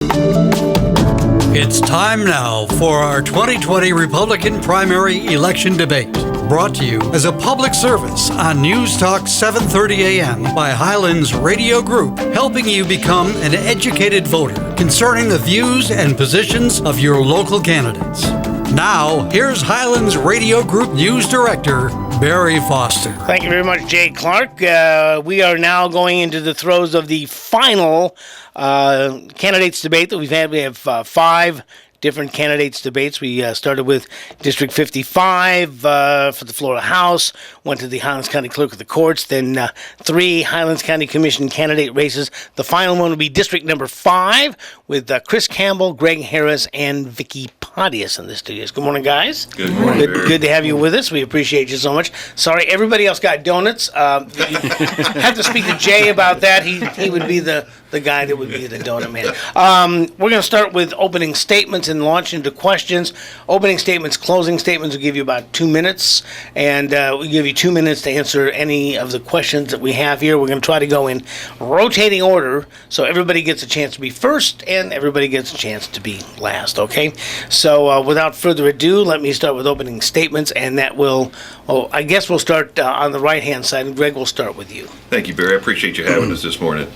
It's time now for our 2020 Republican primary election debate. Brought to you as a public service on News Talk 730 AM by Highlands Radio Group, helping you become an educated voter concerning the views and positions of your local candidates. Now, here's Highlands Radio Group News Director, Barry Foster. Thank you very much, Jay Clark. We are now going into the throes of the final candidates debate that we've had. We have 5 different candidates debates. We started with District 55 for the Florida House, went to the Highlands County Clerk of the Courts, then 3 Highlands County Commission candidate races. The final one will be District number 5 with Chris Campbell, Greg Harris, and Vicki Pontius in the studios. Good morning, guys. Good morning. Good to have you with us. We appreciate you so much. Sorry, everybody else got donuts. You have to speak to Jay about that. He would be the guy that would be the donut man. We're going to start with opening statements and launch into questions. Opening statements, closing statements will give you about 2 minutes, and we'll give you 2 minutes to answer any of the questions that we have here. We're going to try to go in rotating order so everybody gets a chance to be first and everybody gets a chance to be last, okay? So without further ado, let me start with opening statements, and that will, I guess we'll start on the right-hand side, and Greg will start with you. Thank you, Barry. I appreciate you having us this morning.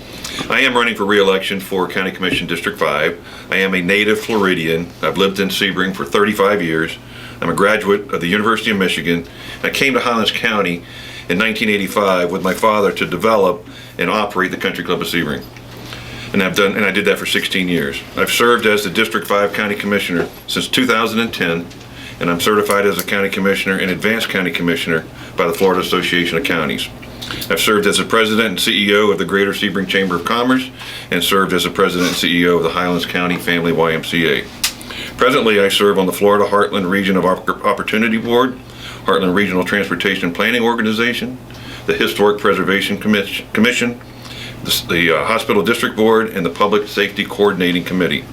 I am running for re-election for County Commission District 5. I am a native Floridian. I've lived in Sebring for 35 years. I'm a graduate of the University of Michigan. I came to Highlands County in 1985 with my father to develop and operate the Country Club of Sebring. And I did that for 16 years. I've served as the District 5 County Commissioner since 2010, and I'm certified as a County Commissioner and Advanced County Commissioner by the Florida Association of Counties. I've served as the President and CEO of the Greater Sebring Chamber of Commerce and served as the President and CEO of the Highlands County Family YMCA. Presently, I serve on the Florida Heartland Region of Opportunity Board, Heartland Regional Transportation Planning Organization, the Historic Preservation Commission, the Hospital District Board, and the Public Safety Coordinating Committee.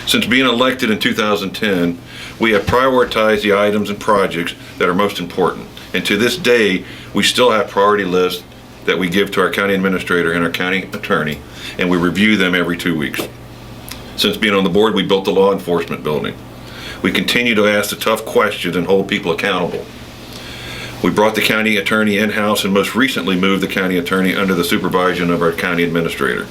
Since being elected in 2010, we have prioritized the items and projects that are most important. And to this day, we still have priority lists that we give to our county administrator and our county attorney, and we review them every 2 weeks. Since being on the board, we built the law enforcement building. We continue to ask the tough questions and hold people accountable. We brought the county attorney in-house and most recently moved the county attorney under the supervision of our county administrator.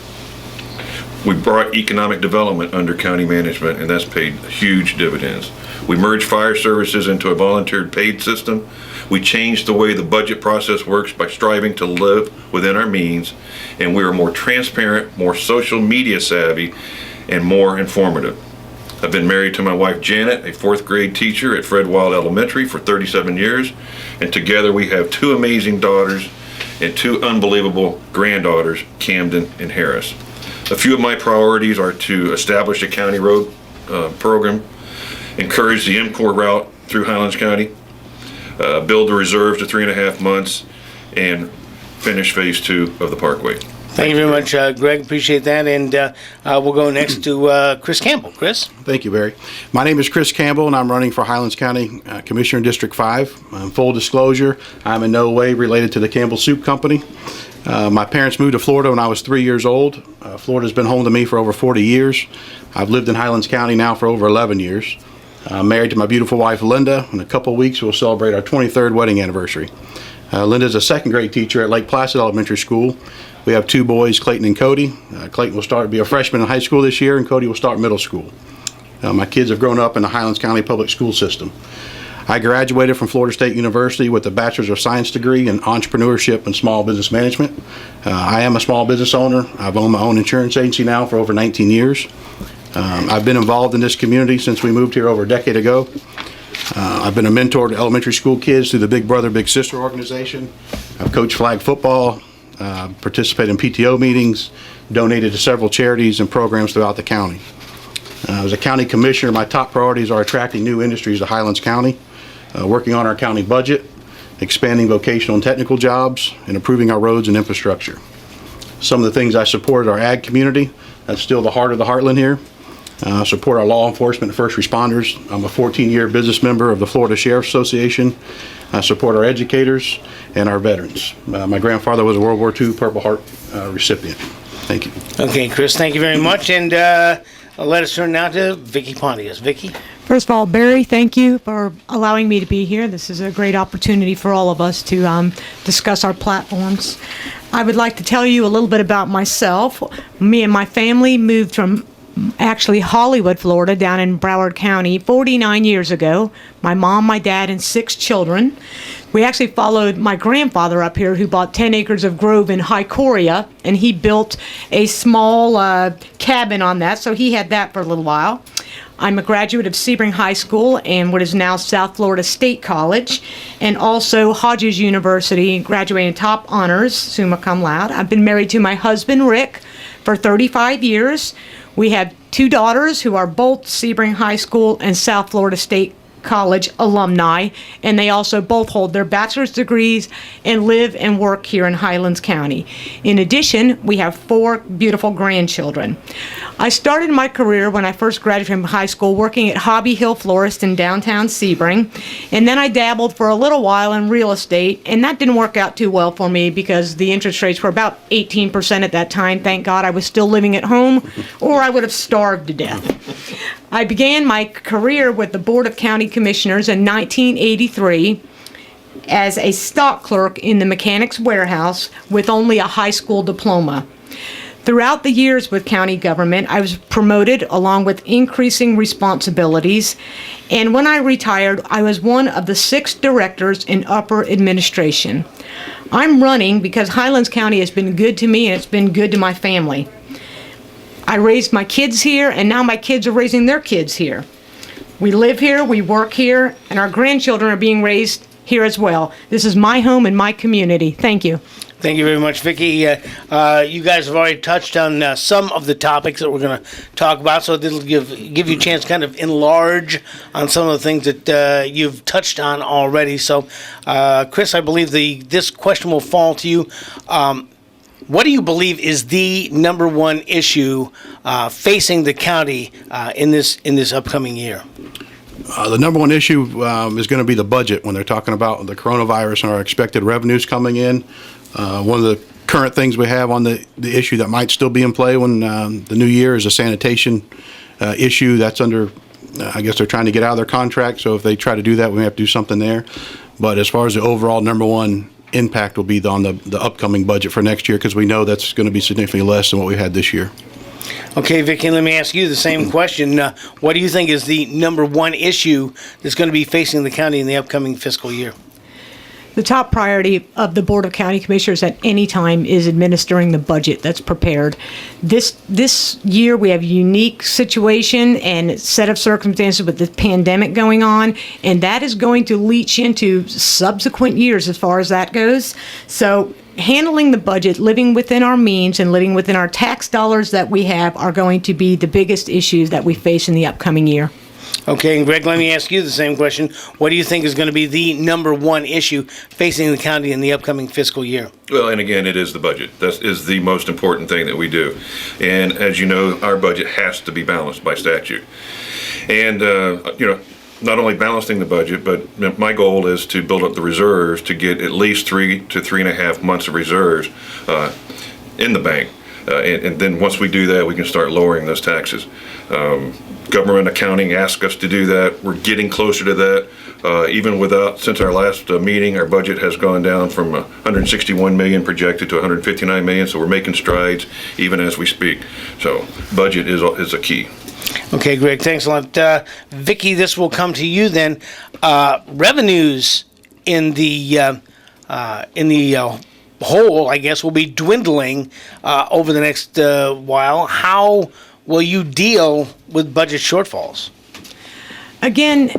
We brought economic development under county management, and that's paid huge dividends. We merged fire services into a volunteer paid system. We changed the way the budget process works by striving to live within our means, and we are more transparent, more social media savvy, and more informative. I've been married to my wife Janet, a 4th grade teacher at Fred Wild Elementary for 37 years, and together we have 2 amazing daughters and 2 unbelievable granddaughters, Camden and Harris. A few of my priorities are to establish a county road program, encourage the MCOR route through Highlands County, build the reserves to 3.5 months, and finish phase 2 of the Parkway. Thank you very much, Greg. Appreciate that. And we'll go next to Chris Campbell. Chris? Thank you, Barry. My name is Chris Campbell, and I'm running for Highlands County Commissioner in District 5. Full disclosure, I'm in no way related to the Campbell Soup Company. My parents moved to Florida when I was 3 years old. Florida's been home to me for over 40 years. I've lived in Highlands County now for over 11 years. I'm married to my beautiful wife, Linda. In a couple of weeks, we'll celebrate our 23rd wedding anniversary. Linda's a 2nd grade teacher at Lake Placid Elementary School. We have 2 boys, Clayton and Cody. Clayton will be a freshman in high school this year, and Cody will start middle school. My kids have grown up in the Highlands County public school system. I graduated from Florida State University with a Bachelor's of Science degree in Entrepreneurship and Small Business Management. I am a small business owner. I've owned my own insurance agency now for over 19 years. I've been involved in this community since we moved here over a decade ago. I've been a mentor to elementary school kids through the Big Brother, Big Sister organization. I've coached flag football, participated in PTO meetings, donated to several charities and programs throughout the county. As a county commissioner, my top priorities are attracting new industries to Highlands County, working on our county budget, expanding vocational and technical jobs, and improving our roads and infrastructure. Some of the things I support are our ag community. That's still the heart of the heartland here. Support our law enforcement and first responders. I'm a 14-year business member of the Florida Sheriff's Association. I support our educators and our veterans. My grandfather was a World War II Purple Heart recipient. Thank you. Okay, Chris, thank you very much. And Let us turn now to Vicki Pontius. Vicki? First of all, Barry, thank you for allowing me to be here. This is a great opportunity for all of us to discuss our platforms. I would like to tell you a little bit about myself. Me and my family moved from actually Hollywood, Florida, down in Broward County 49 years ago. My mom, my dad, and 6 children. We actually followed my grandfather up here, who bought 10 acres of grove in Hycoria, and he built a small cabin on that, so he had that for a little while. I'm a graduate of Sebring High School and what is now South Florida State College, and also Hodges University, graduating top honors, summa cum laude. I've been married to my husband, Rick, for 35 years. We have 2 daughters who are both Sebring High School and South Florida State College alumni, and they also both hold their bachelor's degrees and live and work here in Highlands County. In addition, we have 4 beautiful grandchildren. I started my career when I first graduated from high school working at Hobby Hill Florist in downtown Sebring, and then I dabbled for a little while in real estate, and that didn't work out too well for me because the interest rates were about 18% at that time. Thank God I was still living at home, or I would have starved to death. I began my career with the Board of County Commissioners in 1983 as a stock clerk in the mechanics warehouse with only a high school diploma. Throughout the years with county government, I was promoted along with increasing responsibilities, and when I retired, I was one of the 6 directors in upper administration. I'm running because Highlands County has been good to me and it's been good to my family. I raised my kids here, and now my kids are raising their kids here. We live here, we work here, and our grandchildren are being raised here as well. This is my home and my community. Thank you. Thank you very much, Vicki. You guys have already touched on some of the topics that we're going to talk about, so this will give you a chance to kind of enlarge on some of the things that you've touched on already. So, Chris, I believe this question will fall to you. What do you believe is the number one issue facing the county in this upcoming year? The number one issue is going to be the budget when they're talking about the coronavirus and our expected revenues coming in. One of the current things we have on the issue that might still be in play when the new year is a sanitation issue. That's under, I guess they're trying to get out of their contract, so if they try to do that, we have to do something there. But as far as the overall number one impact will be on the upcoming budget for next year, because we know that's going to be significantly less than what we had this year. Okay, Vicki, let me ask you the same question. What do you think is the number one issue that's going to be facing the county in the upcoming fiscal year? The top priority of the Board of County Commissioners at any time is administering the budget that's prepared. This year we have a unique situation and set of circumstances with the pandemic going on, and that is going to leach into subsequent years as far as that goes. So handling the budget, living within our means and living within our tax dollars that we have are going to be the biggest issues that we face in the upcoming year. Okay, and Greg, let me ask you the same question. What do you think is going to be the number one issue facing the county in the upcoming fiscal year? Well, and again, it is the budget. That is the most important thing that we do. And as you know, our budget has to be balanced by statute. And, not only balancing the budget, but my goal is to build up the reserves to get at least 3 to 3.5 months of reserves in the bank. And then once we do that, we can start lowering those taxes. Government accounting asks us to do that. We're getting closer to that. Even since our last meeting, our budget has gone down from 161 million projected to 159 million. So we're making strides even as we speak. So budget is a key. Okay, Greg, thanks a lot. Vicki, this will come to you then. Revenues in the whole, I guess, will be dwindling over the next while. How will you deal with budget shortfalls? Again,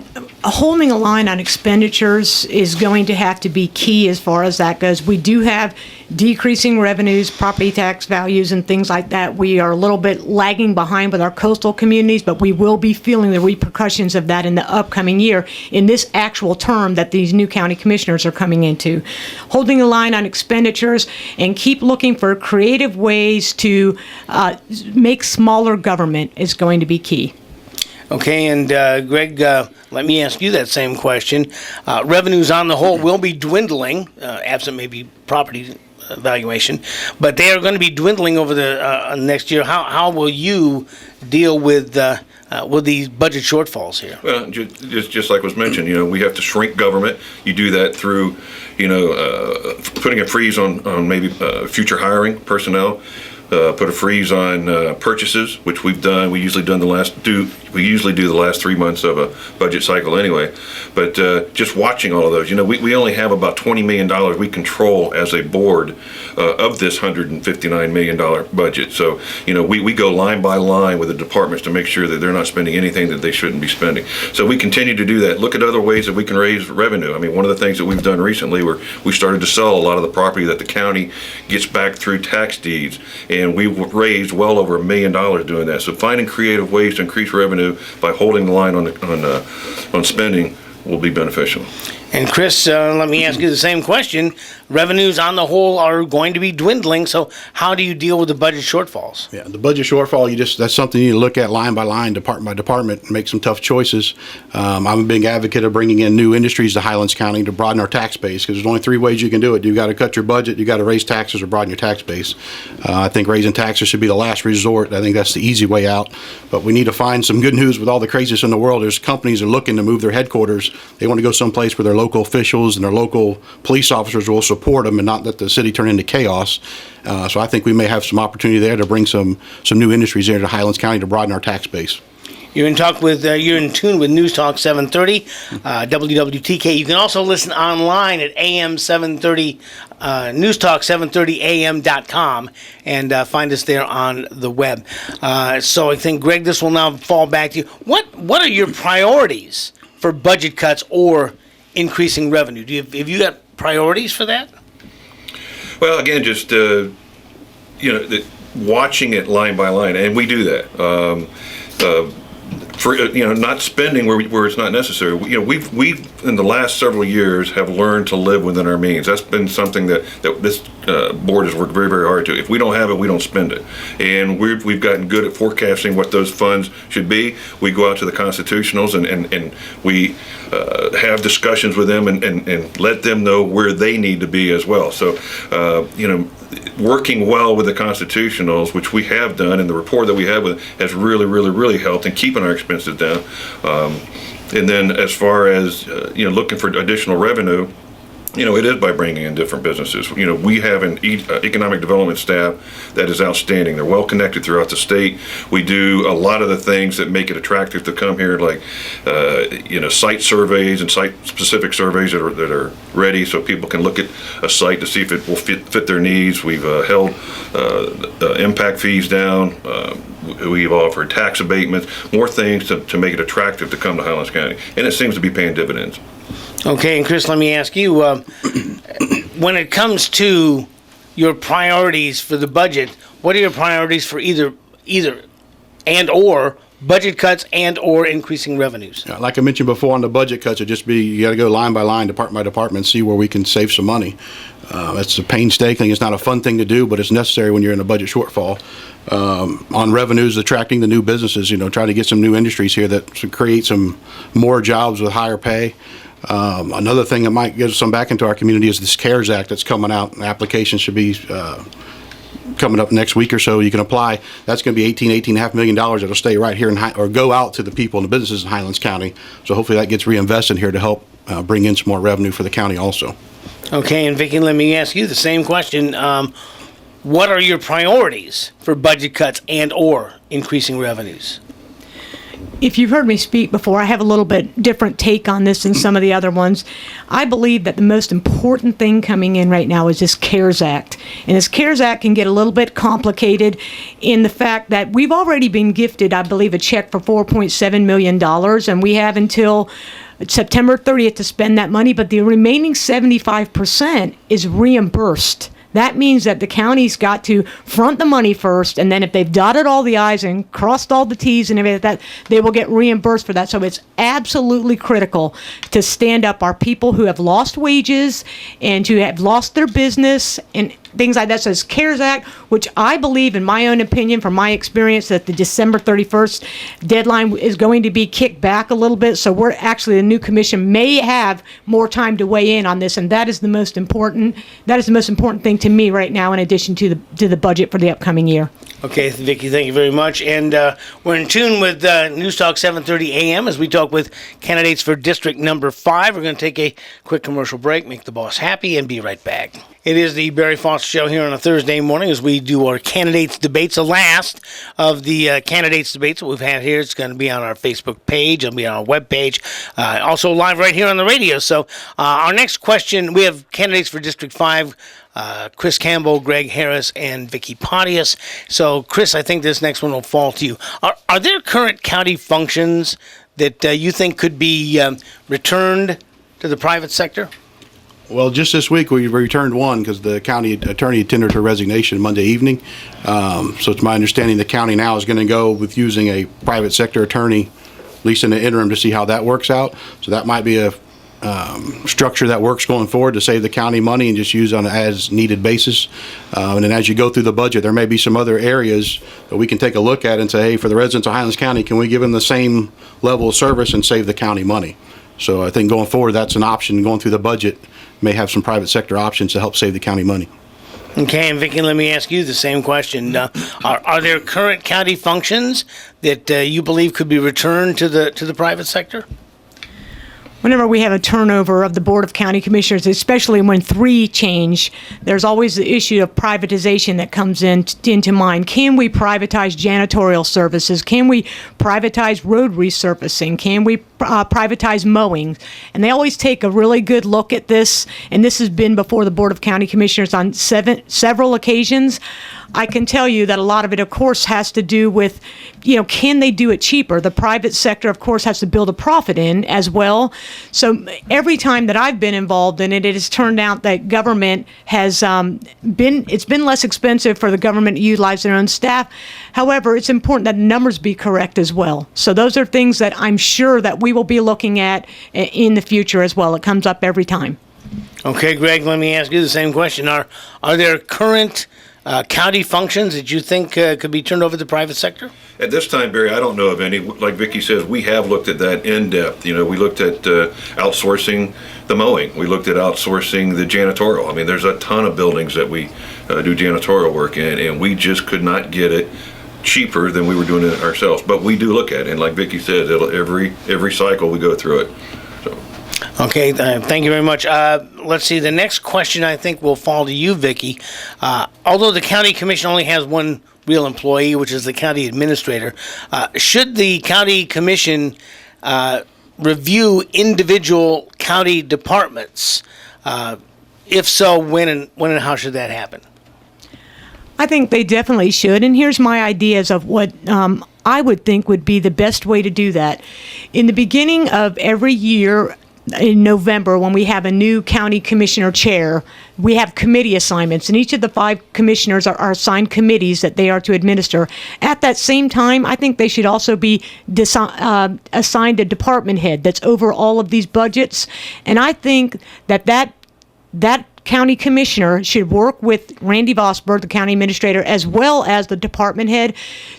holding a line on expenditures is going to have to be key as far as that goes. We do have decreasing revenues, property tax values, and things like that. We are a little bit lagging behind with our coastal communities, but we will be feeling the repercussions of that in the upcoming year in this actual term that these new county commissioners are coming into. Holding a line on expenditures and keep looking for creative ways to make smaller government is going to be key. Okay, and Greg, let me ask you that same question. Revenues on the whole will be dwindling, absent maybe property valuation, but they are going to be dwindling over the next year. How will you deal with these budget shortfalls here? Well, just like was mentioned, we have to shrink government. You do that through, putting a freeze on maybe future hiring personnel. Put a freeze on purchases, which we've done. We usually do the last 3 months of a budget cycle anyway. But just watching all of those, we only have about $20 million we control as a board of this $159 million budget. So we go line by line with the departments to make sure that they're not spending anything that they shouldn't be spending. So we continue to do that. Look at other ways that we can raise revenue. I mean, one of the things that we've done recently, where we started to sell a lot of the property that the county gets back through tax deeds. And we've raised well over $1 million doing that. So finding creative ways to increase revenue by holding the line on spending will be beneficial. And Chris, let me ask you the same question. Revenues on the whole are going to be dwindling, so how do you deal with the budget shortfalls? Yeah, the budget shortfall, that's something you need to look at line by line, department by department, and make some tough choices. I'm a big advocate of bringing in new industries to Highlands County to broaden our tax base, because there's only 3 ways you can do it. You got to cut your budget, you got to raise taxes, or broaden your tax base. I think raising taxes should be the last resort. I think that's the easy way out. But we need to find some good news with all the craziness in the world. There's companies that are looking to move their headquarters. They want to go someplace where their local officials and their local police officers will support them and not let the city turn into chaos. So I think we may have some opportunity there to bring some new industries there to Highlands County to broaden our tax base. You're in tune with News Talk 730, WWTK. You can also listen online at AM 730, newstalk730am.com, and find us there on the web. So I think, Greg, this will now fall back to you. What are your priorities for budget cuts or increasing revenue? Have you got priorities for that? Well, again, just watching it line by line, and we do that. For not spending where it's not necessary. We've in the last several years have learned to live within our means. That's been something that this board has worked very, very hard to. If we don't have it, we don't spend it. And we've gotten good at forecasting what those funds should be. We go out to the constitutionals and we have discussions with them and let them know where they need to be as well. So working well with the constitutionals, which we have done, and the rapport that we have with has really, really, really helped in keeping our expenses down. And then as far as looking for additional revenue, it is by bringing in different businesses. We have an economic development staff that is outstanding. They're well connected throughout the state. We do a lot of the things that make it attractive to come here, like site surveys and site-specific surveys that are ready, so people can look at a site to see if it will fit their needs. We've held impact fees down. We've offered tax abatements, more things to make it attractive to come to Highlands County, and it seems to be paying dividends. Okay, and Chris, let me ask you, when it comes to your priorities for the budget, what are your priorities for either and or budget cuts and or increasing revenues? Like I mentioned before on the budget cuts, you got to go line by line, department by department, and see where we can save some money. It's a painstaking. It's not a fun thing to do, but it's necessary when you're in a budget shortfall. On revenues, attracting the new businesses, try to get some new industries here that should create some more jobs with higher pay. Another thing that might get some back into our community is this CARES Act that's coming out. Applications should be coming up next week or so. You can apply. That's going to be $18.5 million that'll stay right here or go out to the people and the businesses in Highlands County. So hopefully that gets reinvested here to help bring in some more revenue for the county also. Okay, and Vicki, let me ask you the same question. What are your priorities for budget cuts and or increasing revenues? If you've heard me speak before, I have a little bit different take on this than some of the other ones. I believe that the most important thing coming in right now is this CARES Act. And this CARES Act can get a little bit complicated in the fact that we've already been gifted, I believe, a check for $4.7 million, and we have until September 30th to spend that money, but the remaining 75% is reimbursed. That means that the county's got to front the money first, and then if they've dotted all the I's and crossed all the T's and everything like that, they will get reimbursed for that. So it's absolutely critical to stand up our people who have lost wages and who have lost their business and things like that. So it's CARES Act, which I believe, in my own opinion, from my experience, that the December 31st deadline is going to be kicked back a little bit. So we're actually, the new commission may have more time to weigh in on this, and that is the most important. That is the most important thing to me right now, in addition to the budget for the upcoming year. Okay, Vicki, thank you very much. And we're in tune with News Talk 7:30 a.m. as we talk with candidates for District Number 5. We're going to take a quick commercial break, make the boss happy, and be right back. It is the Barry Foster Show here on a Thursday morning as we do our candidates debates. The last of the candidates debates that we've had here. It's going to be on our Facebook page. It'll be on our webpage. Also live right here on the radio. So our next question, we have candidates for District 5, Chris Campbell, Greg Harris, and Vicki Pontius. So, Chris, I think this next one will fall to you. Are there current county functions that you think could be returned to the private sector? Well, just this week we returned one because the county attorney tendered her resignation Monday evening. So it's my understanding the county now is going to go with using a private sector attorney, at least in the interim, to see how that works out. So that might be a structure that works going forward to save the county money and just use on an as-needed basis. And then as you go through the budget, there may be some other areas that we can take a look at and say, hey, for the residents of Highlands County, can we give them the same level of service and save the county money? So I think going forward, that's an option. Going through the budget, may have some private sector options to help save the county money. Okay, and Vicki, let me ask you the same question. Are there current county functions that you believe could be returned to the private sector? Whenever we have a turnover of the Board of County Commissioners, especially when 3 change, there's always the issue of privatization that comes into mind. Can we privatize janitorial services? Can we privatize road resurfacing? Can we privatize mowing? And they always take a really good look at this, and this has been before the Board of County Commissioners on several occasions. I can tell you that a lot of it, of course, has to do with, can they do it cheaper? The private sector, of course, has to build a profit in as well. So every time that I've been involved in it, it has turned out that government has it's been less expensive for the government to utilize their own staff. However, it's important that the numbers be correct as well. So those are things that I'm sure that we will be looking at in the future as well. It comes up every time. Okay, Greg, let me ask you the same question. Are there current county functions that you think could be turned over to the private sector? At this time, Barry, I don't know of any. Like Vicki says, we have looked at that in depth. We looked at outsourcing the mowing. We looked at outsourcing the janitorial. I mean, there's a ton of buildings that we do janitorial work in, and we just could not get it cheaper than we were doing it ourselves. But we do look at it, and like Vicki says, every cycle we go through it. So. Okay, thank you very much. Let's see, the next question I think will fall to you, Vicki. Although the county commission only has one real employee, which is the county administrator, should the county commission review individual county departments? If so, when and how should that happen? I think they definitely should, and here's my ideas of what I would think would be the best way to do that. In the beginning of every year, in November, when we have a new county commissioner chair, we have committee assignments, and each of the 5 commissioners are assigned committees that they are to administer. At that same time, I think they should also be assigned a department head that's over all of these budgets, and I think that county commissioner should work with Randy Vosberg, the county administrator, as well as the department head,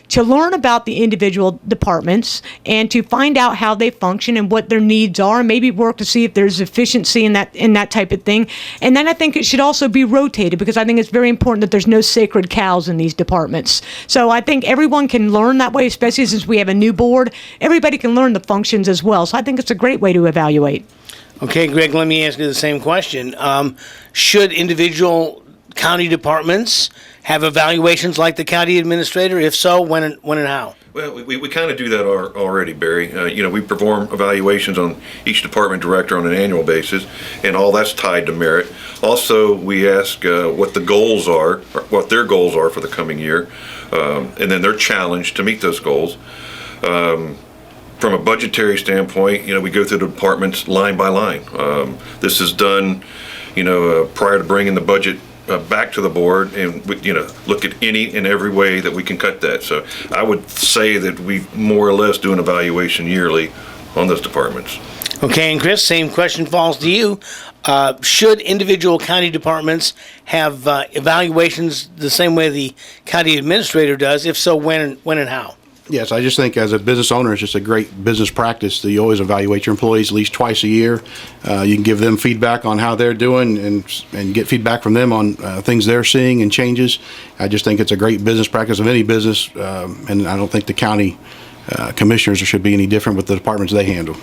to learn about the individual departments and to find out how they function and what their needs are, and maybe work to see if there's efficiency in that type of thing. And then I think it should also be rotated, because I think it's very important that there's no sacred cows in these departments. So I think everyone can learn that way, especially since we have a new board. Everybody can learn the functions as well. So I think it's a great way to evaluate. Okay, Greg, let me ask you the same question. Should individual county departments have evaluations like the county administrator? If so, when and how? Well, we kind of do that already, Barry. We perform evaluations on each department director on an annual basis, and all that's tied to merit. Also, we ask what the goals are, or what their goals are for the coming year, and then they're challenged to meet those goals. From a budgetary standpoint, we go through the departments line by line. This is done, prior to bringing the budget back to the board, and look at any and every way that we can cut that. So I would say that we more or less do an evaluation yearly on those departments. Okay, and Chris, same question falls to you. Should individual county departments have evaluations the same way the county administrator does? If so, when and how? Yes, I just think as a business owner, it's just a great business practice that you always evaluate your employees at least twice a year. You can give them feedback on how they're doing and get feedback from them on things they're seeing and changes. I just think it's a great business practice of any business, and I don't think the county commissioners should be any different with the departments they handle.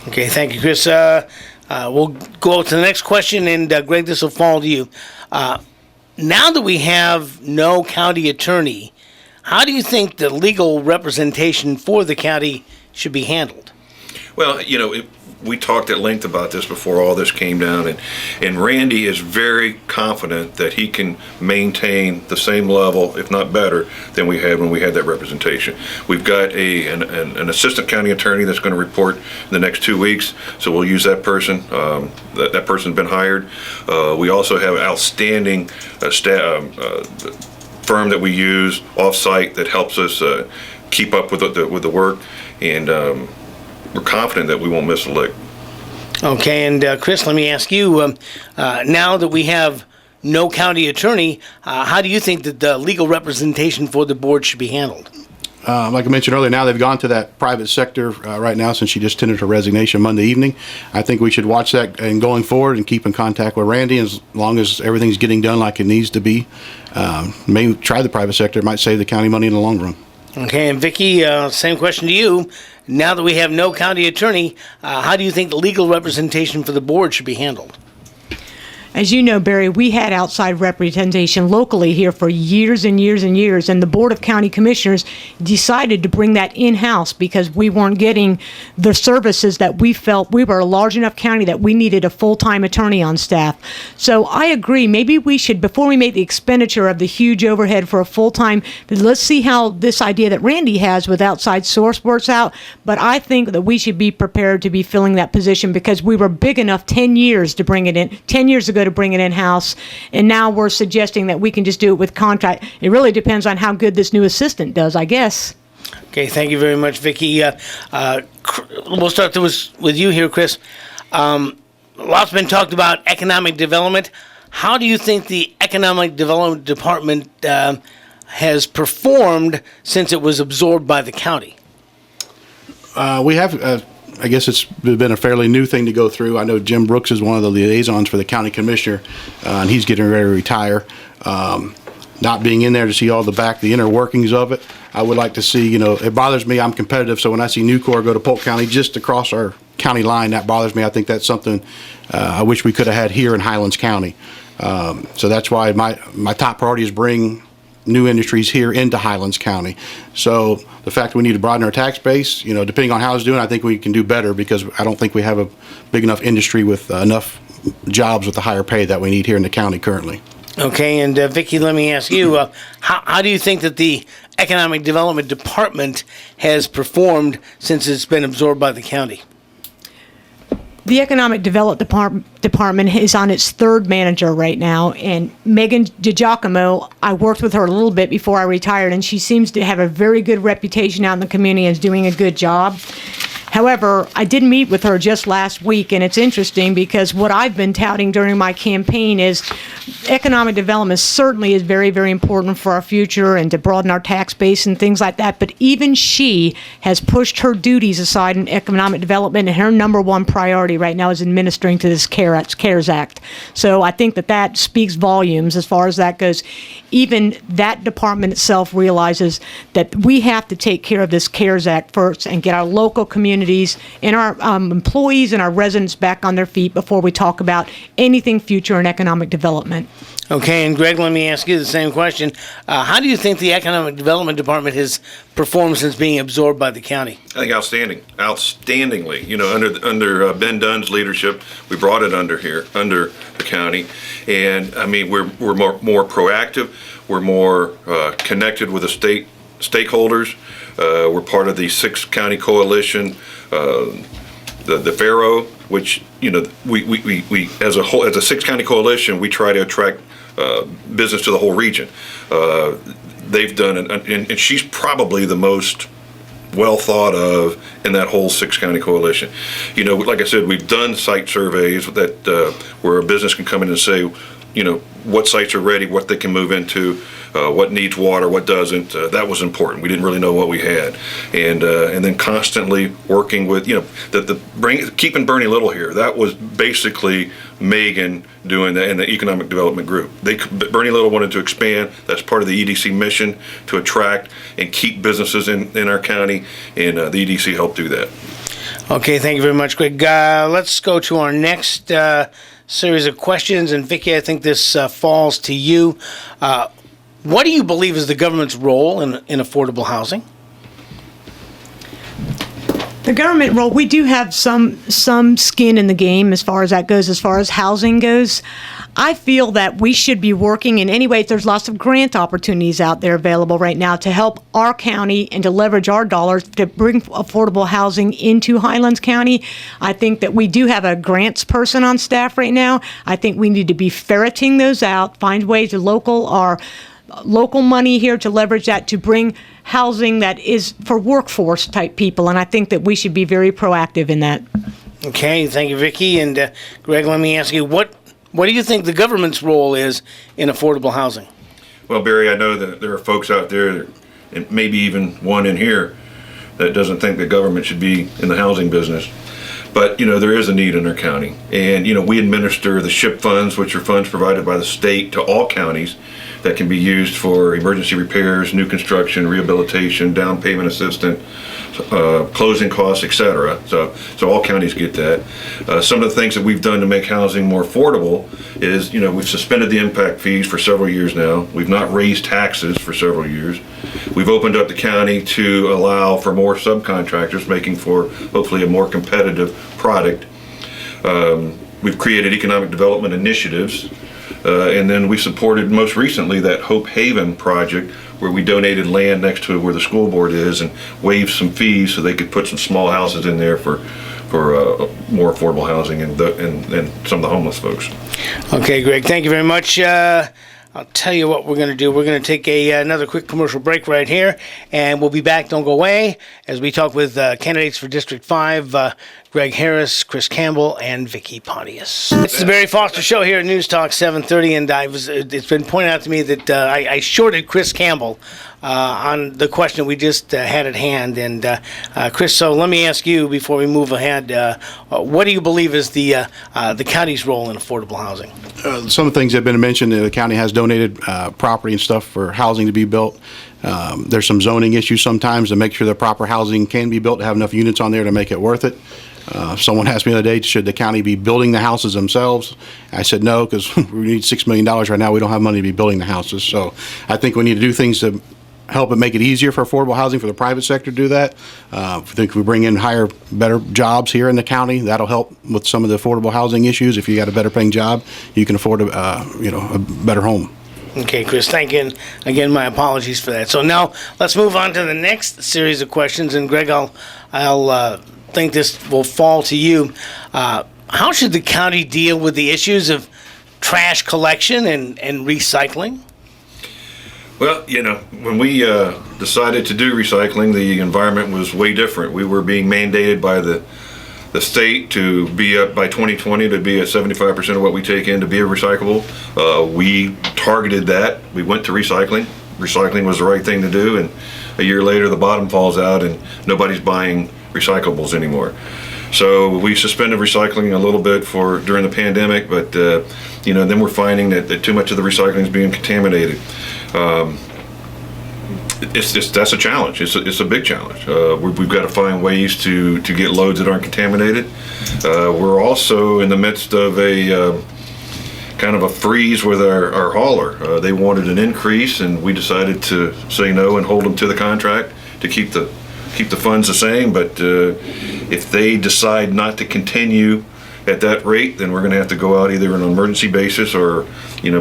Okay, thank you, Chris. We'll go to the next question, and Greg, this will fall to you. Now that we have no county attorney, how do you think the legal representation for the county should be handled? Well, we talked at length about this before all this came down, and Randy is very confident that he can maintain the same level, if not better, than we had when we had that representation. We've got an assistant county attorney that's going to report in the next 2 weeks, so we'll use that person. That person's been hired. We also have outstanding firm that we use off-site that helps us keep up with the work, and we're confident that we won't miss a lick. Okay, and Chris, let me ask you, now that we have no county attorney, how do you think that the legal representation for the board should be handled? Like I mentioned earlier, now they've gone to that private sector right now since she just tendered her resignation Monday evening. I think we should watch that and going forward and keep in contact with Randy as long as everything's getting done like it needs to be. Maybe try the private sector. It might save the county money in the long run. Okay, and Vicki, same question to you. Now that we have no county attorney, how do you think the legal representation for the board should be handled? As you know, Barry, we had outside representation locally here for years and years and years, and the Board of County Commissioners decided to bring that in-house because we weren't getting the services that we felt. We were a large enough county that we needed a full-time attorney on staff. So I agree, maybe we should, before we make the expenditure of the huge overhead for a full-time, let's see how this idea that Randy has with outside source works out. But I think that we should be prepared to be filling that position because we were big enough 10 years to bring it in, 10 years ago to bring it in-house, and now we're suggesting that we can just do it with contract. It really depends on how good this new assistant does, I guess. Okay, thank you very much, Vicki. We'll start with you here, Chris. Lots been talked about economic development. How do you think the Economic Development Department has performed since it was absorbed by the county? We have... I guess it's been a fairly new thing to go through. I know Jim Brooks is one of the liaisons for the county commissioner, and he's getting ready to retire. Not being in there to see all the inner workings of it, I would like to see, it bothers me. I'm competitive, so when I see Nucor go to Polk County just across our county line, that bothers me. I think that's something I wish we could have had here in Highlands County. So that's why my top priority is bring new industries here into Highlands County. So the fact that we need to broaden our tax base, depending on how it's doing, I think we can do better because I don't think we have a big enough industry with enough jobs with the higher pay that we need here in the county currently. Okay, and Vicki, let me ask you, how do you think that the Economic Development Department has performed since it's been absorbed by the county? The Economic Development Department is on its third manager right now, and Megan DiGiacomo, I worked with her a little bit before I retired, and she seems to have a very good reputation out in the community and is doing a good job. However, I did meet with her just last week, and it's interesting because what I've been touting during my campaign is economic development certainly is very, very important for our future and to broaden our tax base and things like that. But even she has pushed her duties aside in economic development, and her number one priority right now is administering to this CARES Act. So I think that speaks volumes as far as that goes. Even that department itself realizes that we have to take care of this CARES Act first and get our local communities and our employees and our residents back on their feet before we talk about anything future in economic development. Okay, and Greg, let me ask you the same question. How do you think the Economic Development Department has performed since being absorbed by the county? I think outstandingly. Under Ben Dunn's leadership, we brought it under the county, and I mean we're more proactive. We're more connected with the stakeholders. We're part of the 6-county coalition, the Pharaoh, which we as a 6-county coalition, we try to attract business to the whole region. They've done it, and she's probably the most well thought of in that whole 6-county coalition. Like I said, we've done site surveys that where a business can come in and say, what sites are ready, what they can move into, what needs water, what doesn't. That was important. We didn't really know what we had, and then constantly working with keeping Bernie Little here. That was basically Megan doing that in the economic development group. Bernie Little wanted to expand. That's part of the EDC mission, to attract and keep businesses in our county, and the EDC helped do that. Okay, thank you very much, Greg. Let's go to our next series of questions, and Vicki, I think this falls to you. What do you believe is the government's role in affordable housing? The government role, we do have some skin in the game as far as that goes, as far as housing goes. I feel that we should be working in any way. There's lots of grant opportunities out there available right now to help our county and to leverage our dollars to bring affordable housing into Highlands County. I think that we do have a grants person on staff right now. I think we need to be ferreting those out, find ways to local money here to leverage that to bring housing that is for workforce type people, and I think that we should be very proactive in that. Okay, thank you, Vicki. And Greg, let me ask you, what do you think the government's role is in affordable housing? Well, Barry, I know that there are folks out there, and maybe even one in here, that doesn't think the government should be in the housing business. But, there is a need in our county. And, we administer the SHIP funds, which are funds provided by the state to all counties that can be used for emergency repairs, new construction, rehabilitation, down payment assistance, closing costs, etc. So all counties get that. Some of the things that we've done to make housing more affordable is, we've suspended the impact fees for several years now. We've not raised taxes for several years. We've opened up the county to allow for more subcontractors, making for hopefully a more competitive product. We've created economic development initiatives, and then we supported most recently that Hope Haven project, where we donated land next to where the school board is and waived some fees so they could put some small houses in there for more affordable housing and some of the homeless folks. Okay, Greg, thank you very much. I'll tell you what we're going to do. We're going to take another quick commercial break right here, and we'll be back. Don't go away as we talk with candidates for District 5, Greg Harris, Chris Campbell, and Vicki Pontius. It's the Barry Foster Show here at News Talk 730, and it's been pointed out to me that I shorted Chris Campbell on the question we just had at hand. And Chris, so let me ask you before we move ahead, what do you believe is the county's role in affordable housing? Some of the things that have been mentioned, the county has donated property and stuff for housing to be built. There's some zoning issues sometimes to make sure the proper housing can be built, to have enough units on there to make it worth it. Someone asked me the other day, should the county be building the houses themselves? I said no, because we need $6 million right now. We don't have money to be building the houses. So I think we need to do things to help it make it easier for affordable housing for the private sector to do that. I think if we bring in better jobs here in the county, that'll help with some of the affordable housing issues. If you got a better paying job, you can afford a better home. Okay, Chris, thank you. And again, my apologies for that. So now let's move on to the next series of questions. And Greg, I'll think this will fall to you. How should the county deal with the issues of trash collection and recycling? Well, when we decided to do recycling, the environment was way different. We were being mandated by the state to be up by 2020 to be at 75% of what we take in to be a recyclable. We targeted that. We went to recycling. Recycling was the right thing to do, and a year later the bottom falls out and nobody's buying recyclables anymore. So we suspended recycling a little bit during the pandemic, but then we're finding that too much of the recycling is being contaminated. That's a challenge. It's a big challenge. We've got to find ways to get loads that aren't contaminated. We're also in the midst of a kind of a freeze with our hauler. They wanted an increase, and we decided to say no and hold them to the contract to keep the funds the same. But if they decide not to continue at that rate, then we're going to have to go out either on an emergency basis or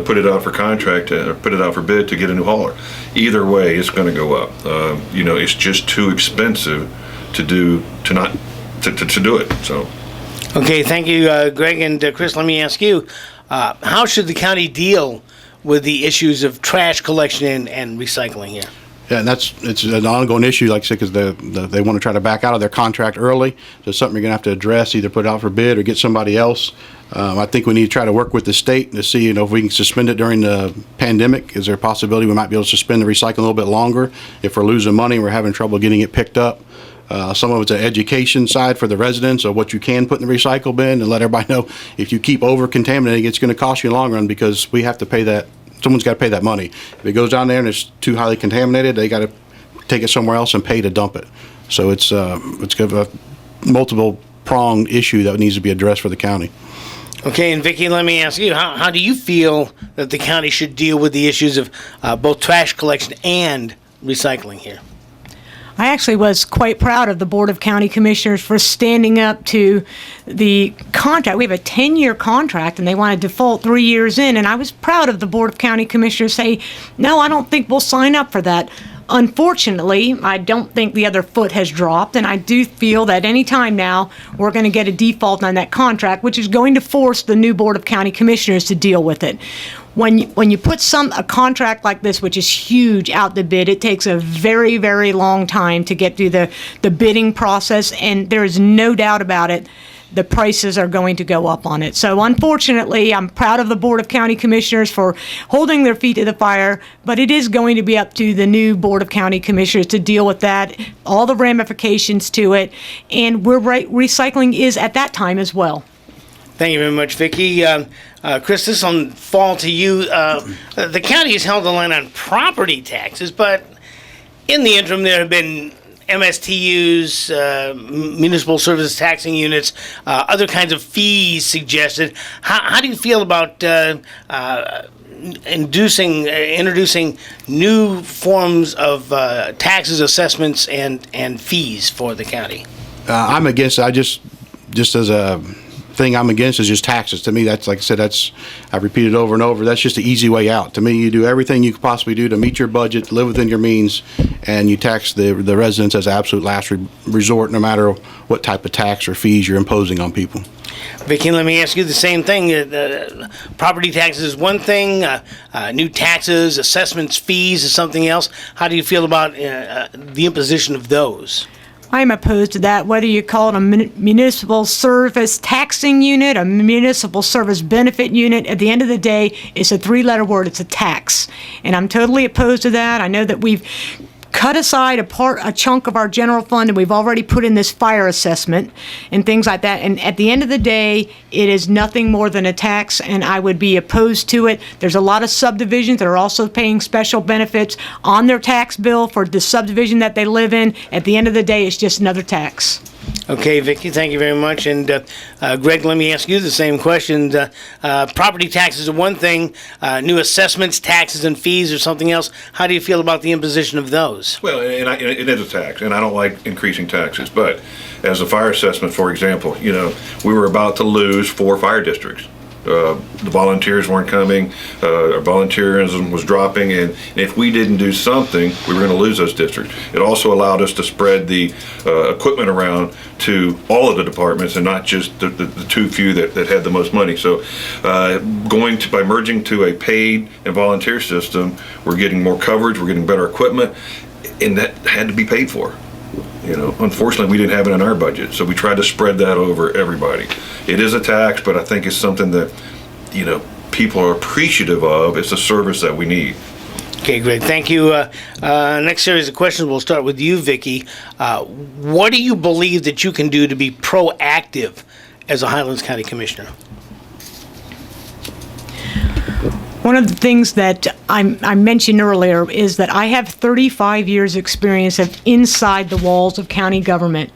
put it out for contract or put it out for bid to get a new hauler. Either way, it's going to go up. It's just too expensive to do it. So. Okay, thank you, Greg. And Chris, let me ask you, how should the county deal with the issues of trash collection and recycling here? Yeah, and it's an ongoing issue, like I said, because they want to try to back out of their contract early. So it's something you're going to have to address, either put it out for bid or get somebody else. I think we need to try to work with the state to see, if we can suspend it during the pandemic. Is there a possibility we might be able to suspend the recycling a little bit longer if we're losing money and we're having trouble getting it picked up? Some of it's an education side for the residents of what you can put in the recycle bin, and let everybody know if you keep over contaminating, it's going to cost you in the long run, because we have to pay that. Someone's got to pay that money. If it goes down there and it's too highly contaminated, they got to take it somewhere else and pay to dump it. So it's kind of a multiple pronged issue that needs to be addressed for the county. Okay, and Vicki, let me ask you, how do you feel that the county should deal with the issues of both trash collection and recycling here? I actually was quite proud of the Board of County Commissioners for standing up to the contract. We have a 10-year contract, and they want to default 3 years in, and I was proud of the Board of County Commissioners say, no, I don't think we'll sign up for that. Unfortunately, I don't think the other foot has dropped, and I do feel that any time now we're going to get a default on that contract, which is going to force the new Board of County Commissioners to deal with it. When you put a contract like this, which is huge, out the bid, it takes a very, very long time to get through the bidding process, and there is no doubt about it, the prices are going to go up on it. So unfortunately, I'm proud of the Board of County Commissioners for holding their feet to the fire, but it is going to be up to the new Board of County Commissioners to deal with that, all the ramifications to it, and recycling is at that time as well. Thank you very much, Vicki. Chris, this one fall to you. The county has held the line on property taxes, but in the interim, there have been MSTUs, municipal service taxing units, other kinds of fees suggested. How do you feel about introducing new forms of taxes, assessments, and fees for the county? I'm against it. Just as a thing I'm against is just taxes. To me, that's, like I said, I've repeated over and over, that's just the easy way out. To me, you do everything you could possibly do to meet your budget, live within your means, and you tax the residents as absolute last resort, no matter what type of tax or fees you're imposing on people. Vicki, let me ask you the same thing. Property taxes is one thing, new taxes, assessments, fees is something else. How do you feel about the imposition of those? I'm opposed to that, whether you call it a municipal service taxing unit, a municipal service benefit unit. At the end of the day, it's a three-letter word. It's a tax. And I'm totally opposed to that. I know that we've cut aside a chunk of our general fund, and we've already put in this fire assessment and things like that. And at the end of the day, it is nothing more than a tax, and I would be opposed to it. There's a lot of subdivisions that are also paying special benefits on their tax bill for the subdivision that they live in. At the end of the day, it's just another tax. Okay, Vicki, thank you very much. And Greg, let me ask you the same question. Property taxes are one thing. New assessments, taxes, and fees are something else. How do you feel about the imposition of those? Well, it is a tax, and I don't like increasing taxes. But as a fire assessment, for example, we were about to lose 4 fire districts. The volunteers weren't coming, our volunteerism was dropping, and if we didn't do something, we were going to lose those districts. It also allowed us to spread the equipment around to all of the departments and not just the too few that had the most money. So by merging to a paid and volunteer system, we're getting more coverage, we're getting better equipment, and that had to be paid for. Unfortunately, we didn't have it in our budget, so we tried to spread that over everybody. It is a tax, but I think it's something that, people are appreciative of. It's a service that we need. Okay, great. Thank you. Next series of questions, we'll start with you, Vicki. What do you believe that you can do to be proactive as a Highlands County Commissioner? One of the things that I mentioned earlier is that I have 35 years experience of inside the walls of county government.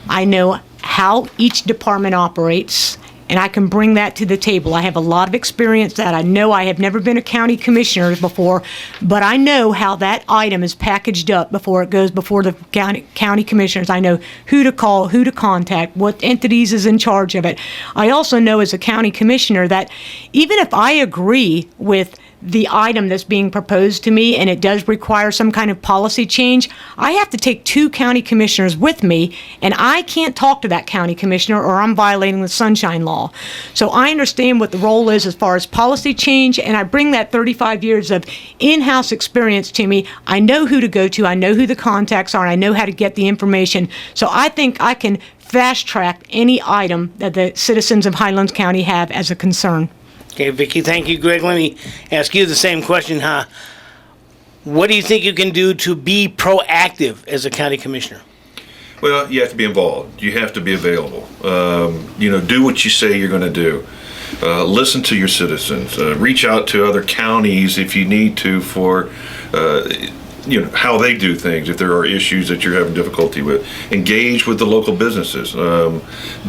I know how each department operates, and I can bring that to the table. I have a lot of experience that I know. I have never been a county commissioner before, but I know how that item is packaged up before it goes before the county commissioners. I know who to call, who to contact, what entities is in charge of it. I also know as a county commissioner that even if I agree with the item that's being proposed to me, and it does require some kind of policy change, I have to take 2 county commissioners with me, and I can't talk to that county commissioner or I'm violating the Sunshine Law. So I understand what the role is as far as policy change, and I bring that 35 years of in-house experience to me. I know who to go to, I know who the contacts are, and I know how to get the information. So I think I can fast track any item that the citizens of Highlands County have as a concern. Okay, Vicki, thank you. Greg, let me ask you the same question, What do you think you can do to be proactive as a county commissioner? Well, you have to be involved. You have to be available. Do what you say you're going to do. Listen to your citizens. Reach out to other counties if you need to for, how they do things. If there are issues that you're having difficulty with, engage with the local businesses.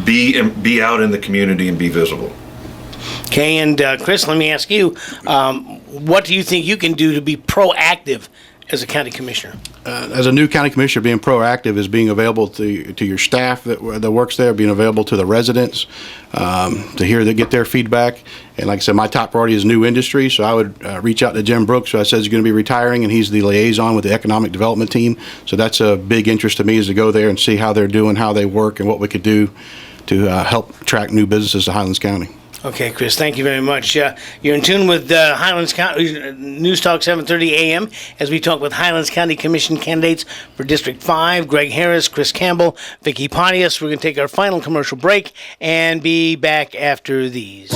Be out in the community and be visible. Okay, and Chris, let me ask you, what do you think you can do to be proactive as a county commissioner? As a new county commissioner, being proactive is being available to your staff that works there, being available to the residents, to get their feedback. And like I said, my top priority is new industry, so I would reach out to Jim Brooks, who I said is going to be retiring, and he's the liaison with the economic development team. So that's a big interest to me, is to go there and see how they're doing, how they work, and what we could do to help attract new businesses to Highlands County. Okay, Chris, thank you very much. You're in tune with Highlands County News Talk 7:30 a.m. as we talk with Highlands County Commission candidates for District 5, Greg Harris, Chris Campbell, Vicki Pontius. We're going to take our final commercial break and be back after these.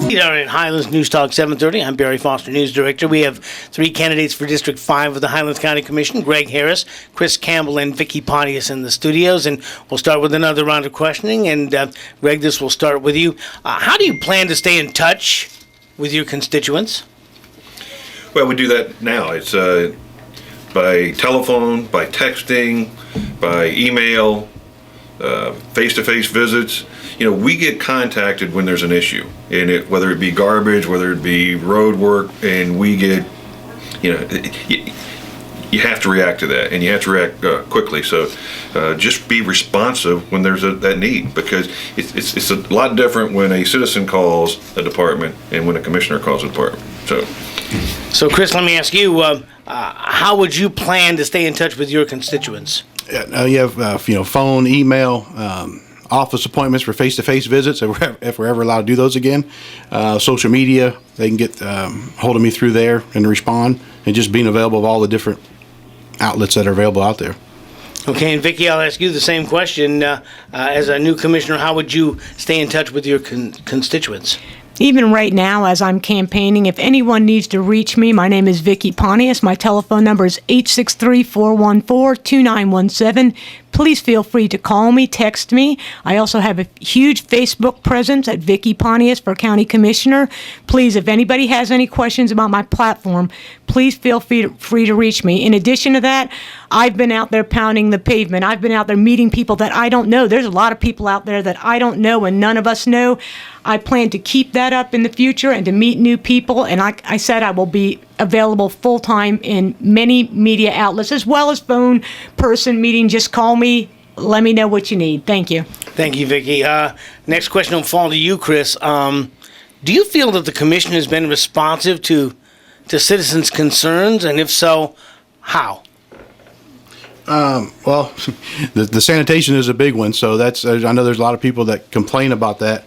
We are at Highlands News Talk 7:30. I'm Barry Foster, News Director. We have 3 candidates for District 5 of the Highlands County Commission, Greg Harris, Chris Campbell, and Vicki Pontius in the studios. And we'll start with another round of questioning. And Greg, this will start with you. How do you plan to stay in touch with your constituents? Well, we do that now. It's by telephone, by texting, by email, face-to-face visits. We get contacted when there's an issue, and whether it be garbage, whether it be road work, and we get, you have to react to that, and you have to react quickly. So just be responsive when there's that need, because it's a lot different when a citizen calls a department and when a commissioner calls a department. So Chris, let me ask you, how would you plan to stay in touch with your constituents? You have phone, email, office appointments for face-to-face visits if we're ever allowed to do those again. Social media, they can get hold of me through there and respond, and just being available of all the different outlets that are available out there. Okay, and Vicki, I'll ask you the same question. As a new commissioner, how would you stay in touch with your constituents? Even right now, as I'm campaigning, if anyone needs to reach me, my name is Vicki Pontius. My telephone number is 863-414-2917. Please feel free to call me, text me. I also have a huge Facebook presence at Vicki Pontius for County Commissioner. Please, if anybody has any questions about my platform, please feel free to reach me. In addition to that, I've been out there pounding the pavement. I've been out there meeting people that I don't know. There's a lot of people out there that I don't know and none of us know. I plan to keep that up in the future and to meet new people. And like I said, I will be available full-time in many media outlets, as well as phone, person, meeting. Just call me. Let me know what you need. Thank you. Thank you, Vicki. Next question will fall to you, Chris. Do you feel that the commission has been responsive to citizens' concerns? And if so, how? Well, the sanitation is a big one, so I know there's a lot of people that complain about that.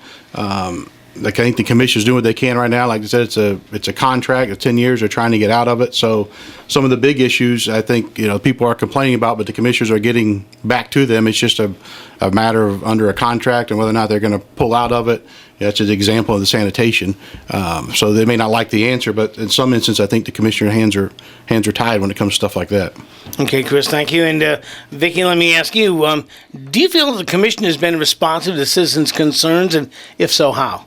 I think the commission's doing what they can right now. Like I said, it's a contract of 10 years. They're trying to get out of it. So some of the big issues I think people are complaining about, but the commissioners are getting back to them. It's just a matter of under a contract and whether or not they're going to pull out of it. That's an example of the sanitation. So they may not like the answer, but in some instances, I think the commissioner's hands are tied when it comes to stuff like that. Okay, Chris, thank you. And Vicki, let me ask you, do you feel that the commission has been responsive to citizens' concerns, and if so, how?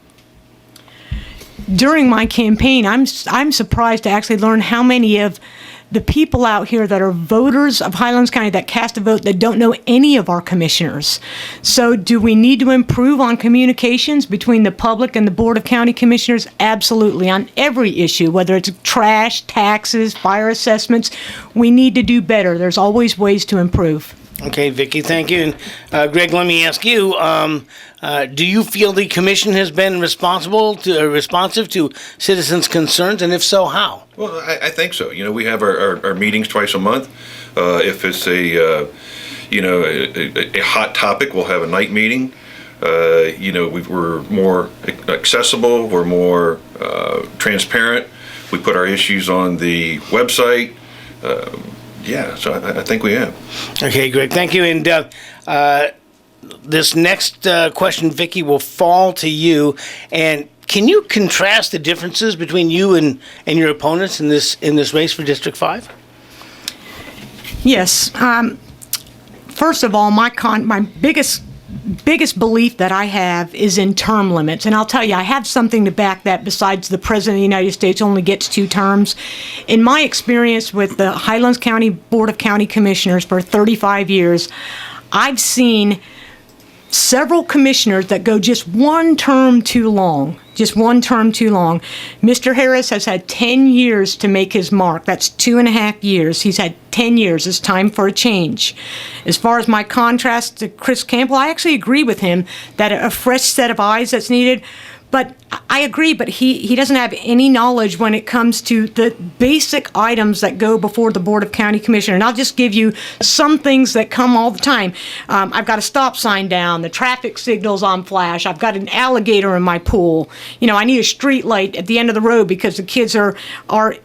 During my campaign, I'm surprised to actually learn how many of the people out here that are voters of Highlands County that cast a vote that don't know any of our commissioners. So do we need to improve on communications between the public and the Board of County Commissioners? Absolutely. On every issue, whether it's trash, taxes, fire assessments, we need to do better. There's always ways to improve. Okay, Vicki, thank you. And Greg, let me ask you: do you feel the commission has been responsive to citizens' concerns, and if so, how? Well, I think so. You know, we have our meetings twice a month. If it's a hot topic, we'll have a night meeting. We're more accessible. We're more transparent. We put our issues on the website. So I think we have. Okay, Greg, thank you. And this next question, Vicki, will fall to you. And can you contrast the differences between you and your opponents in this race for District 5? Yes. First of all, my biggest belief that I have is in term limits. And I'll tell you, I have something to back that besides the President of the United States only gets 2 terms. In my experience with the Highlands County Board of County Commissioners for 35 years, I've seen several commissioners that go just one term too long. Mr. Harris has had 10 years to make his mark. That's 2.5 years. He's had 10 years. It's time for a change. As far as my contrast to Chris Campbell, I actually agree with him that a fresh set of eyes that's needed. But I agree, but he doesn't have any knowledge when it comes to the basic items that go before the Board of County Commissioners. And I'll just give you some things that come all the time. I've got a stop sign down, the traffic signal's on flash, I've got an alligator in my pool. I need a street light at the end of the road because the kids are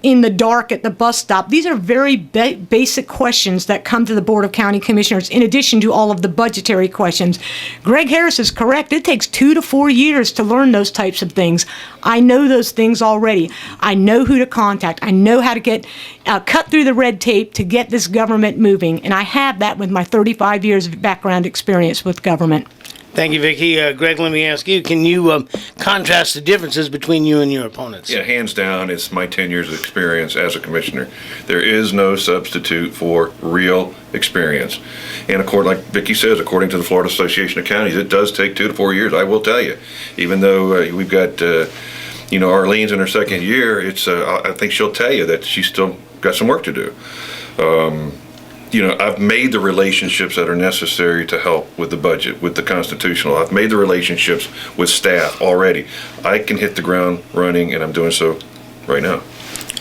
in the dark at the bus stop. These are very basic questions that come to the Board of County Commissioners in addition to all of the budgetary questions. Greg Harris is correct. It takes 2 to 4 years to learn those types of things. I know those things already. I know who to contact. I know how to get cut through the red tape to get this government moving, and I have that with my 35 years of background experience with government. Thank you, Vicki. Greg, let me ask you, can you contrast the differences between you and your opponents? Yeah, hands down, it's my 10 years of experience as a commissioner. There is no substitute for real experience. And like Vicki says, according to the Florida Association of Counties, it does take 2 to 4 years, I will tell you. Even though we've got, Arlene's in her second year, I think she'll tell you that she's still got some work to do. I've made the relationships that are necessary to help with the budget, with the constitutional. I've made the relationships with staff already. I can hit the ground running, and I'm doing so right now.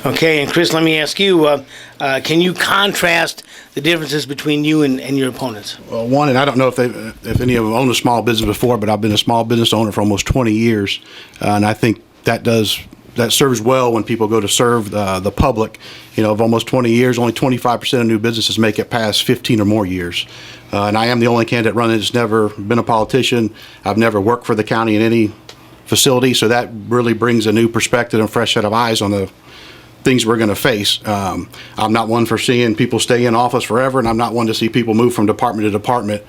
Okay, and Chris, let me ask you, can you contrast the differences between you and your opponents? Well, one, and I don't know if any of them owned a small business before, but I've been a small business owner for almost 20 years, and I think that serves well when people go to serve the public. Of almost 20 years, only 25% of new businesses make it past 15 or more years. And I am the only candidate running that's never been a politician. I've never worked for the county in any facility, so that really brings a new perspective and fresh set of eyes on the things we're going to face. I'm not one for seeing people stay in office forever, and I'm not one to see people move from department to department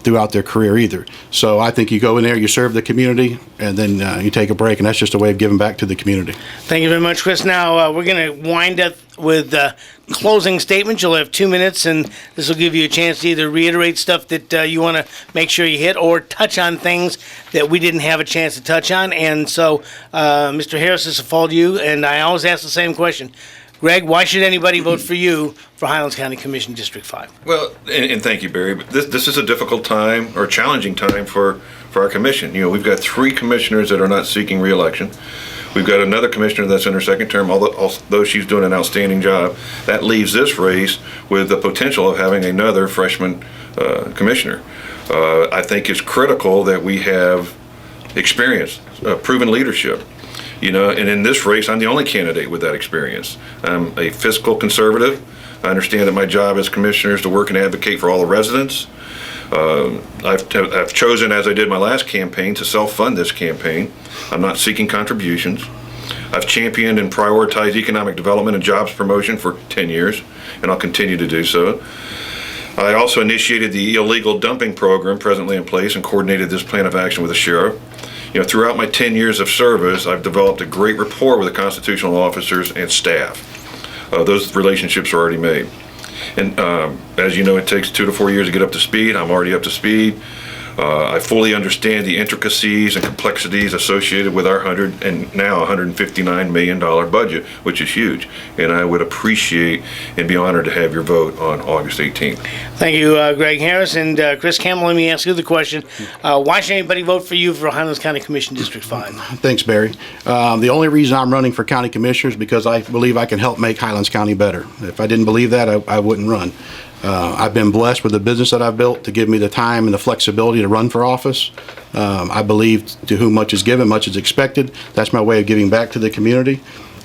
throughout their career either. So I think you go in there, you serve the community, and then you take a break, and that's just a way of giving back to the community. Thank you very much, Chris. Now we're going to wind up with closing statements. You'll have 2 minutes, and this will give you a chance to either reiterate stuff that you want to make sure you hit or touch on things that we didn't have a chance to touch on. And so, Mr. Harris, this will fall to you, and I always ask the same question. Greg, why should anybody vote for you for Highlands County Commission District 5? Well, and thank you, Barry. But this is a difficult time or challenging time for our commission. We've got 3 commissioners that are not seeking re-election. We've got another commissioner that's in her second term, although she's doing an outstanding job. That leaves this race with the potential of having another freshman commissioner. I think it's critical that we have experience, proven leadership. And in this race, I'm the only candidate with that experience. I'm a fiscal conservative. I understand that my job as commissioner is to work and advocate for all the residents. I've chosen, as I did my last campaign, to self-fund this campaign. I'm not seeking contributions. I've championed and prioritized economic development and jobs promotion for 10 years, and I'll continue to do so. I also initiated the illegal dumping program presently in place and coordinated this plan of action with the sheriff. Throughout my 10 years of service, I've developed a great rapport with the constitutional officers and staff. Those relationships are already made. And as you know, it takes 2 to 4 years to get up to speed. I'm already up to speed. I fully understand the intricacies and complexities associated with our $159 million budget, which is huge. And I would appreciate and be honored to have your vote on August 18th. Thank you, Greg Harris. And Chris Campbell, let me ask you the question. Why should anybody vote for you for Highlands County Commission District 5? Thanks, Barry. The only reason I'm running for county commissioner is because I believe I can help make Highlands County better. If I didn't believe that, I wouldn't run. I've been blessed with the business that I've built to give me the time and the flexibility to run for office. I believe to whom much is given, much is expected. That's my way of giving back to the community.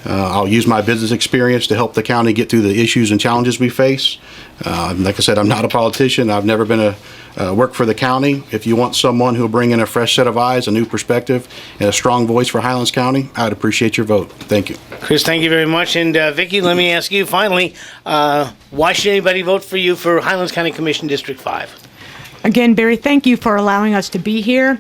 I'll use my business experience to help the county get through the issues and challenges we face. Like I said, I'm not a politician. I've never been work for the county. If you want someone who will bring in a fresh set of eyes, a new perspective, and a strong voice for Highlands County, I'd appreciate your vote. Thank you. Chris, thank you very much. And Vicki, let me ask you finally, why should anybody vote for you for Highlands County Commission District 5? Again, Barry, thank you for allowing us to be here.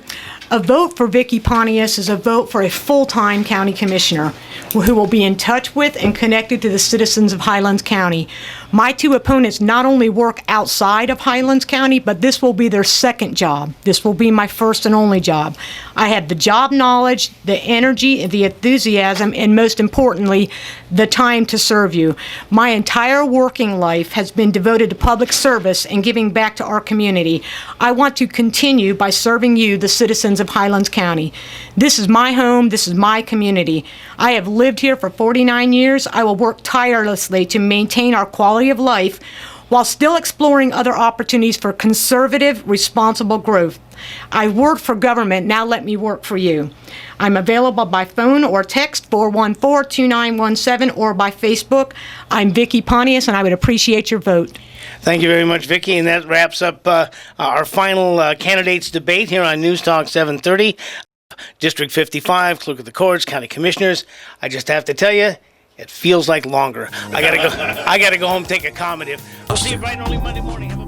A vote for Vicki Pontius is a vote for a full-time county commissioner who will be in touch with and connected to the citizens of Highlands County. My two opponents not only work outside of Highlands County, but this will be their second job. This will be my first and only job. I have the job knowledge, the energy, the enthusiasm, and most importantly, the time to serve you. My entire working life has been devoted to public service and giving back to our community. I want to continue by serving you, the citizens of Highlands County. This is my home. This is my community. I have lived here for 49 years. I will work tirelessly to maintain our quality of life while still exploring other opportunities for conservative, responsible growth. I work for government. Now let me work for you. I'm available by phone or text 414-2917 or by Facebook. I'm Vicki Pontius, and I would appreciate your vote. Thank you very much, Vicki, and that wraps up our final candidates debate here on News Talk 730. District 55, Clerk of the Courts, County Commissioners. I just have to tell you, it feels like longer. I gotta go home, take a accommodative. We'll see you bright and early Monday morning.